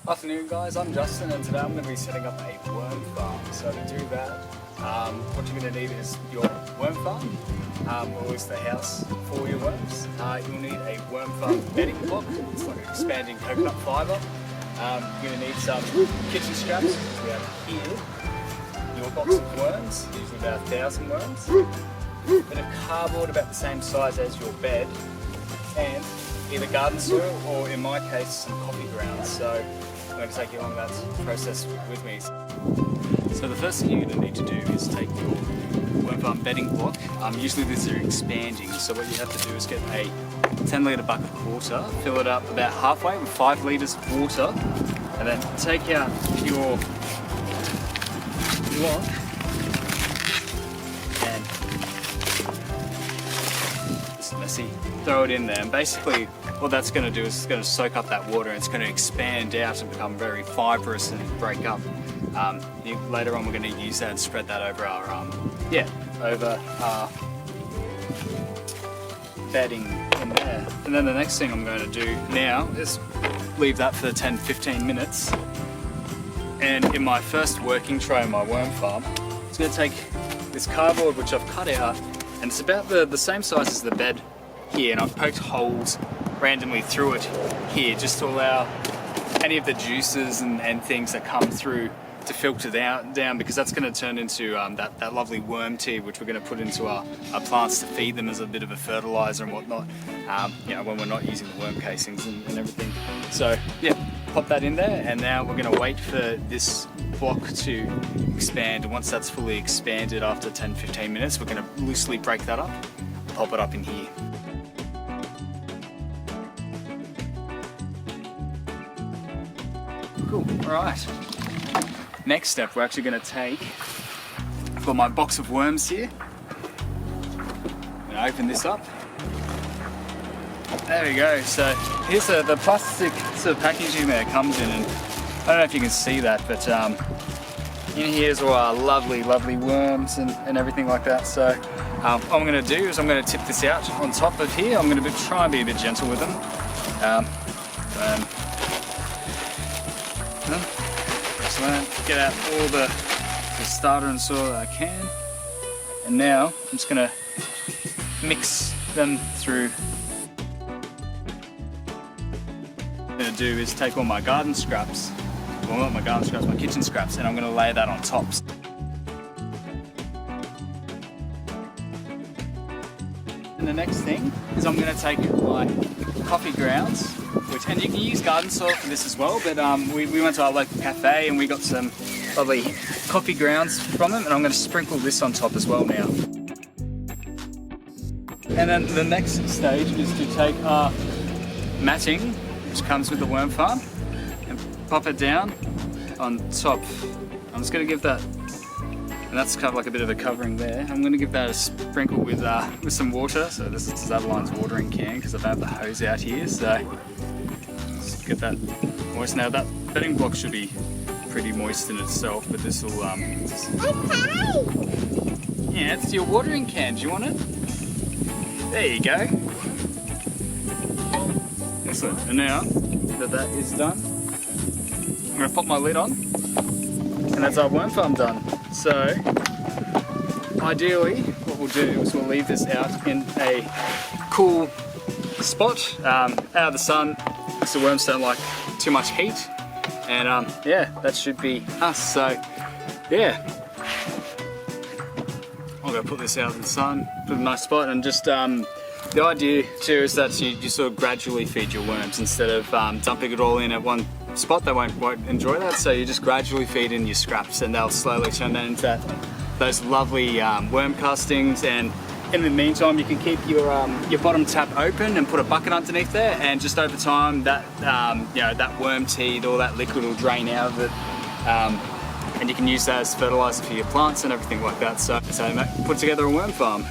Afternoon guys, I'm Justin and today I'm going to be setting up a worm farm. So to do that, what you're going to need is your worm farm, or at least the house for your worms. You'll need a worm farm bedding block. It's like an expanding coconut fibre. You're going to need some kitchen scraps, which we have here. Your box of worms, usually about 1,000 worms. A bit of cardboard about the same size as your bed, and either garden soil or in my case some coffee grounds. So I'm going to take you along that process with me. So the first thing you're going to need to do is take your worm farm bedding block. Usually these are expanding, so what you have to do is get a 10 litre bucket of water, fill it up about halfway with 5 litres of water, and then take out your block and it's messy, throw it in there, and basically what that's going to do is it's going to soak up that water and it's going to expand out and become very fibrous and break up. Later on we're going to use that and spread that over our bedding in there. And then the next thing I'm going to do now is leave that for 10-15 minutes. And in my first working tray in my worm farm, it's going to take this cardboard which I've cut out, and it's about the same size as the bed here, and I've poked holes randomly through it here just to allow any of the juices and things that come through to filter down, because that's going to turn into that lovely worm tea which we're going to put into our plants to feed them as a bit of a fertilizer and whatnot, when we're not using the worm casings and everything. So yeah, pop that in there, and now we're going to wait for this block to expand, and once that's fully expanded after 10-15 minutes we're going to loosely break that up, pop it up in here. Cool, alright. Next step, we're actually going to take, I've got my box of worms here. I'm going to open this up. There we go. So here's the plastic sort of packaging that it comes in, and I don't know if you can see that, but in here is all our lovely worms and everything like that. So what I'm going to do is I'm going to tip this out on top of here. I'm going to try and be a bit gentle with them. Get out all the starter and soil that I can, and now I'm just going to mix them through. What I'm going to do is take all my garden scraps, well not my garden scraps, my kitchen scraps, and I'm going to lay that on top. And the next thing is I'm going to take my coffee grounds, and you can use garden soil for this as well, but we went to our local cafe and we got some lovely coffee grounds from them, and I'm going to sprinkle this on top as well now. And then the next stage is to take our matting, which comes with the worm farm, and pop it down on top. I'm just going to give that, and that's kind of like a bit of a covering there. I'm going to give that a sprinkle with some water. So this is Adeline's watering can because I don't have the hose out here. So just get that moist. Now that bedding block should be pretty moist in itself, but this will yeah, it's your watering can. Do you want it? There you go. Excellent. And now that that is done, I'm going to pop my lid on, and that's our worm farm done. So ideally what we'll do is we'll leave this out in a cool spot, out of the sun, because the worms don't like too much heat, and yeah, that should be us. So yeah, I'm going to put this out in the sun, put it in a nice spot, and just the idea too is that you sort of gradually feed your worms instead of dumping it all in at one spot. They won't enjoy that, so you just gradually feed in your scraps, and they'll slowly turn that into those lovely worm castings. And in the meantime, you can keep your bottom tap open and put a bucket underneath there, and just over time that that worm tea, all that liquid will drain out of it, and you can use that as fertilizer for your plants and everything like that. So put together a worm farm.